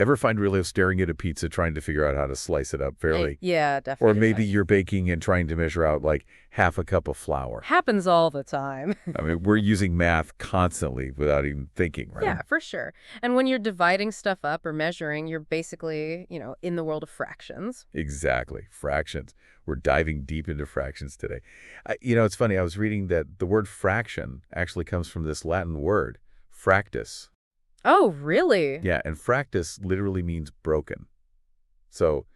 Ever find real staring at a pizza trying to figure out how to slice it up fairly? Yeah, Or definitely. maybe you're baking and trying to measure out like half a cup of flour. Happens all the time. I mean, we're using math constantly without even thinking, right? Yeah, for sure. And when you're dividing stuff up or measuring, you're basically, in the world of fractions. Exactly. Fractions. We're diving deep into fractions today. It's funny. I was reading that the word fraction actually comes from this Latin word, fractus. Oh, really? Yeah, and fractus literally means broken. So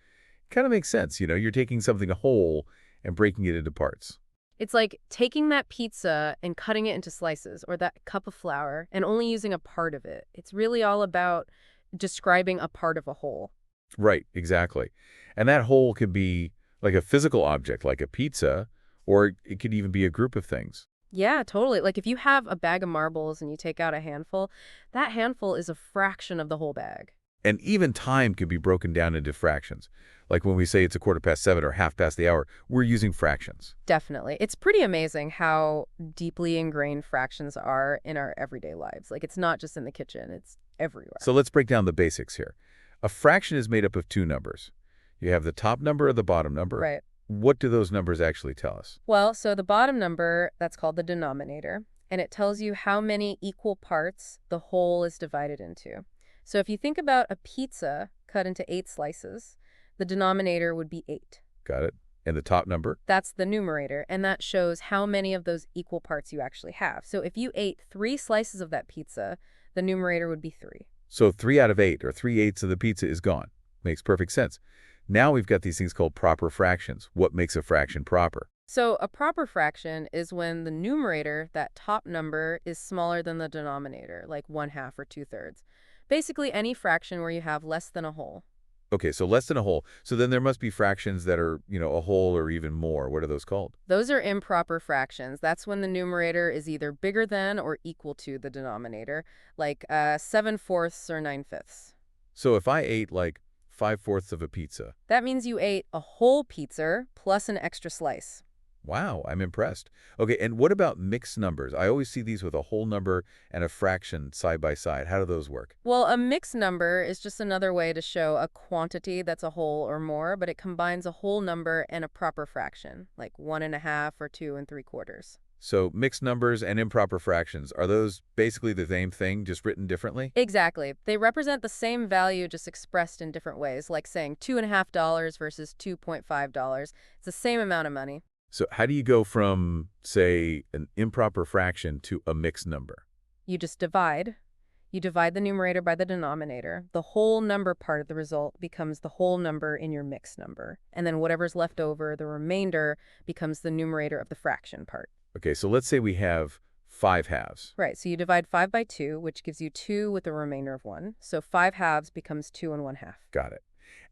kind of makes sense. You're taking something whole and breaking it into parts. It's like taking that pizza and cutting it into slices, or that cup of flour, and only using a part of it. It's really all about describing a part of a whole. Right, exactly. And that whole can be like a physical object, like a pizza, or it could even be a group of things. Yeah, totally. Like if you have a bag of marbles and you take out a handful, that handful is a fraction of the whole bag. And even time can be broken down into fractions. Like when we say it's 7:15 or half past the hour, we're using fractions. Definitely. It's pretty amazing how deeply ingrained fractions are in our everyday lives. Like it's not just in the kitchen, it's everywhere. So let's break down the basics here. A fraction is made up of two numbers. You have the top number or the bottom number. Right. What do those numbers actually tell us? Well, so the bottom number, that's called the denominator, and it tells you how many equal parts the whole is divided into. So if you think about a pizza cut into 8 slices, the denominator would be 8. Got it? And the top number? That's the numerator, and that shows how many of those equal parts you actually have. So if you ate 3 slices of that pizza, the numerator would be 3. So 3 out of 8, or 3/8 of the pizza is gone. Makes perfect sense. Now we've got these things called proper fractions. What makes a fraction proper? So a proper fraction is when the numerator, that top number, is smaller than the denominator, like 1/2 or 2/3. Basically any fraction where you have less than a whole. Okay, so less than a whole. So then there must be fractions that are, a whole or even more. What are those called? Those are improper fractions. That's when the numerator is either bigger than or equal to the denominator, like 7/4 or 9/5. So if I ate like 5/4 of a pizza, That means you ate a whole pizza plus an extra slice. wow, I'm impressed. Okay, and what about mixed numbers? I always see these with a whole number and a fraction side by side. How do those work? Well, a mixed number is just another way to show a quantity that's a whole or more, but it combines a whole number and a proper fraction, like 1.5 or 2 3/4. So mixed numbers and improper fractions, are those basically the same thing, just written differently? Exactly. They represent the same value just expressed in different ways, like saying $2.50 versus $2.5. It's the same amount of money. So how do you go from, say, an improper fraction to a mixed number? You just divide. You divide the numerator by the denominator. The whole number part of the result becomes the whole number in your mixed number. And then whatever's left over, the remainder, becomes the numerator of the fraction part. Okay, so let's say we have 5 halves. Right, so you divide 5 by 2, which gives you 2 with a remainder of 1. So 5 halves becomes 2 and 1/2. Got it.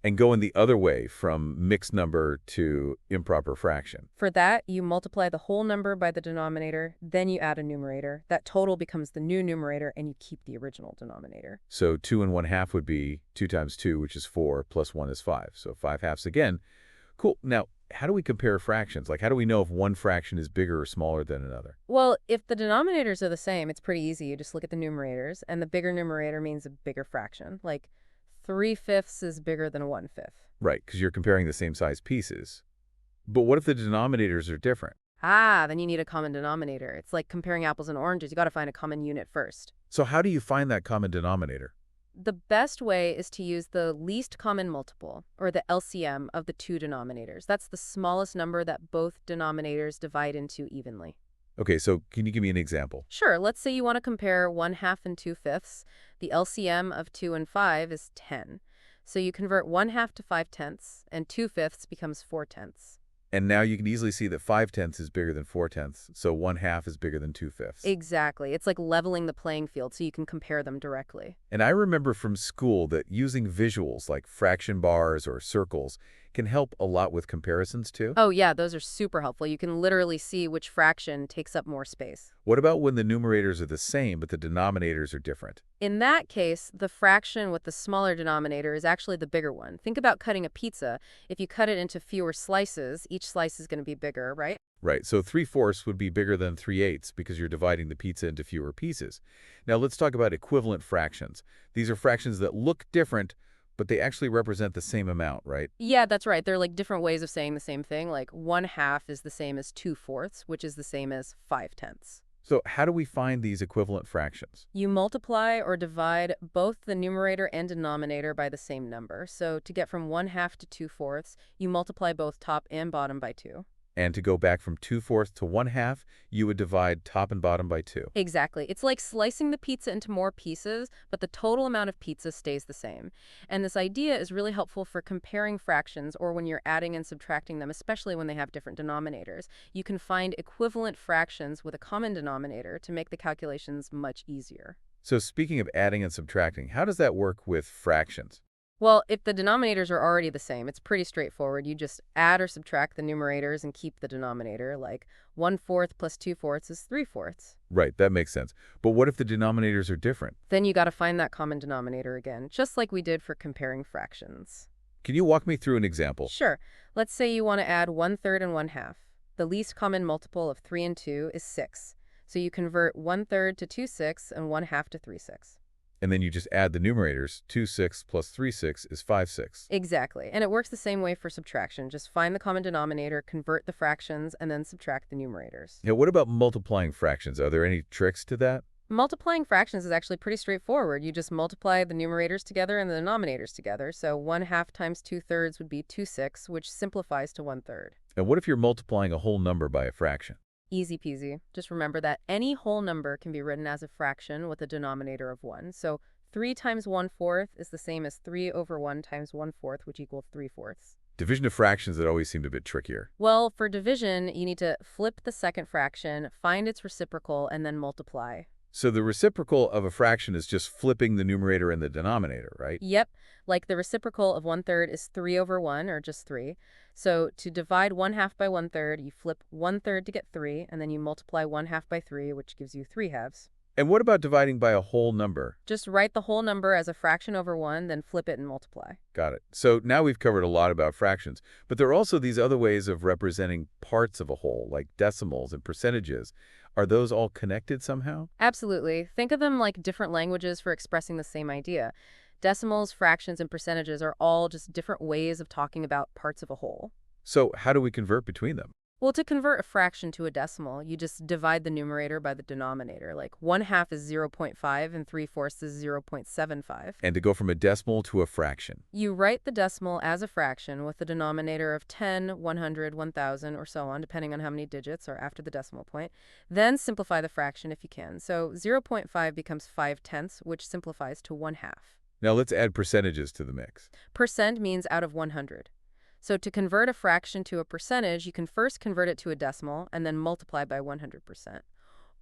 And going the other way from mixed number to improper fraction. For that, you multiply the whole number by the denominator, then you add a numerator. That total becomes the new numerator, and you keep the original denominator. So 2 and 1/2 would be 2 times 2, which is 4, plus 1 is 5. So 5 halves again. Cool. Now, how do we compare fractions? Like, how do we know if one fraction is bigger or smaller than another? Well, if the denominators are the same, it's pretty easy. You just look at the numerators, and the bigger numerator means a bigger fraction. Like 3/5 is bigger than 1/5. Right, because you're comparing the same size pieces. But what if the denominators are different? Then you need a common denominator. It's like comparing apples and oranges. You got to find a common unit first. So how do you find that common denominator? The best way is to use the least common multiple, or the LCM, of the two denominators. That's the smallest number that both denominators divide into evenly. Okay, so can you give me an example? Sure, let's say you want to compare 1/2 and 2/5. The LCM of 2 and 5 is 10. So you convert 1/2 to 5/10, and 2/5 becomes 4/10. And now you can easily see that 5/10 is bigger than 4/10, so 1/2 is bigger than 2/5. Exactly. It's like leveling the playing field so you can compare them directly. And I remember from school that using visuals like fraction bars or circles can help a lot with comparisons too. Oh yeah, those are super helpful. You can literally see which fraction takes up more space. What about when the numerators are the same but the denominators are different? In that case, the fraction with the smaller denominator is actually the bigger one. Think about cutting a pizza. If you cut it into fewer slices, each slice is going to be bigger, right? Right, so 3/4 would be bigger than 3/8 because you're dividing the pizza into fewer pieces. Now let's talk about equivalent fractions. These are fractions that look different, but they actually represent the same amount, right? Yeah, that's right. They're like different ways of saying the same thing. Like 1/2 is the same as 2/4, which is the same as 5/10. So how do we find these equivalent fractions? You multiply or divide both the numerator and denominator by the same number. So to get from 1/2 to 2/4, you multiply both top and bottom by 2. And to go back from 2/4 to 1/2, you would divide top and bottom by 2. Exactly. It's like slicing the pizza into more pieces, but the total amount of pizza stays the same. And this idea is really helpful for comparing fractions or when you're adding and subtracting them, especially when they have different denominators. You can find equivalent fractions with a common denominator to make the calculations much easier. So speaking of adding and subtracting, how does that work with fractions? Well, if the denominators are already the same, it's pretty straightforward. You just add or subtract the numerators and keep the denominator, like 1/4 plus 2/4 is 3/4. Right, that makes sense. But what if the denominators are different? Then you got to find that common denominator again, just like we did for comparing fractions. Can you walk me through an example? Sure. Let's say you want to add 1/3 and 1/2. The least common multiple of 3 and 2 is 6. So you convert 1/3 to 2/6 and 1/2 to 3/6. And then you just add the numerators. 2/6 plus 3/6 is 5/6. Exactly. And it works the same way for subtraction. Just find the common denominator, convert the fractions, and then subtract the numerators. Now, what about multiplying fractions? Are there any tricks to that? Multiplying fractions is actually pretty straightforward. You just multiply the numerators together and the denominators together. So 1/2 times 2/3 would be 2/6, which simplifies to 1/3. And what if you're multiplying a whole number by a fraction? Easy peasy. Just remember that any whole number can be written as a fraction with a denominator of 1. So 3 times 1/4 is the same as 3 over 1 times 1/4, which equals 3/4. Division of fractions that always seemed a bit trickier. Well, for division, you need to flip the second fraction, find its reciprocal, and then multiply. So the reciprocal of a fraction is just flipping the numerator and the denominator, right? Yep, like the reciprocal of 1/3 is 3 over 1, or just 3. So to divide 1/2 by 1/3, you flip 1/3 to get 3, and then you multiply 1/2 by 3, which gives you 3/2. And what about dividing by a whole number? Just write the whole number as a fraction over 1, then flip it and multiply. Got it. So now we've covered a lot about fractions, but there are also these other ways of representing parts of a whole, like decimals and percentages. Are those all connected somehow? Absolutely. Think of them like different languages for expressing the same idea. Decimals, fractions, and percentages are all just different ways of talking about parts of a whole. So how do we convert between them? Well, to convert a fraction to a decimal, you just divide the numerator by the denominator. Like 1/2 is 0.5 and 3/4 is 0.75. And to go from a decimal to a fraction? You write the decimal as a fraction with the denominator of 10, 100, 1000, or so on, depending on how many digits are after the decimal point. Then simplify the fraction if you can. So 0.5 becomes 5/10, which simplifies to 1/2. Now let's add percentages to the mix. Percent means out of 100. So to convert a fraction to a percentage, you can first convert it to a decimal and then multiply by 100%.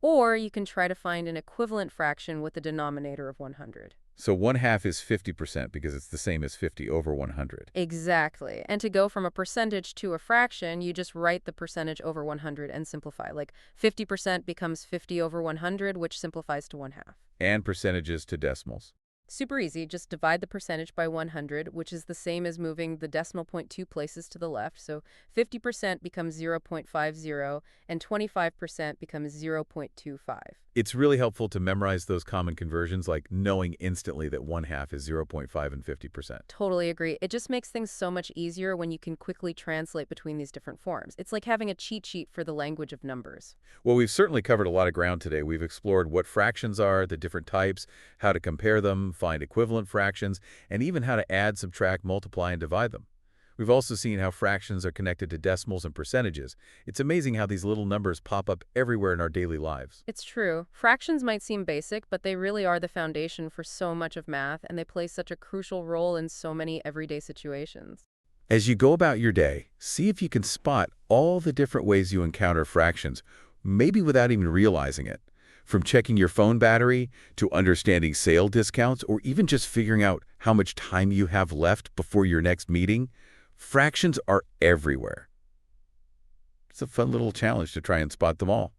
Or you can try to find an equivalent fraction with the denominator of 100. So 1/2 is 50% because it's the same as 50 over 100. Exactly. And to go from a percentage to a fraction, you just write the percentage over 100 and simplify. Like 50% becomes 50 over 100, which simplifies to 1/2. And percentages to decimals. Super easy. Just divide the percentage by 100, which is the same as moving the decimal point 2 places to the left. So 50% becomes 0.50 and 25% becomes 0.25. It's really helpful to memorize those common conversions, like knowing instantly that 1/2 is 0.5 and 50%. Totally agree. It just makes things so much easier when you can quickly translate between these different forms. It's like having a cheat sheet for the language of numbers. Well, we've certainly covered a lot of ground today. We've explored what fractions are, the different types, how to compare them, find equivalent fractions, and even how to add, subtract, multiply, and divide them. We've also seen how fractions are connected to decimals and percentages. It's amazing how these little numbers pop up everywhere in our daily lives. It's true. Fractions might seem basic, but they really are the foundation for so much of math, and they play such a crucial role in so many everyday situations. As you go about your day, see if you can spot all the different ways you encounter fractions, maybe without even realizing it. From checking your phone battery to understanding sale discounts or even just figuring out how much time you have left before your next meeting, Fractions are everywhere. It's a fun little challenge to try and spot them all.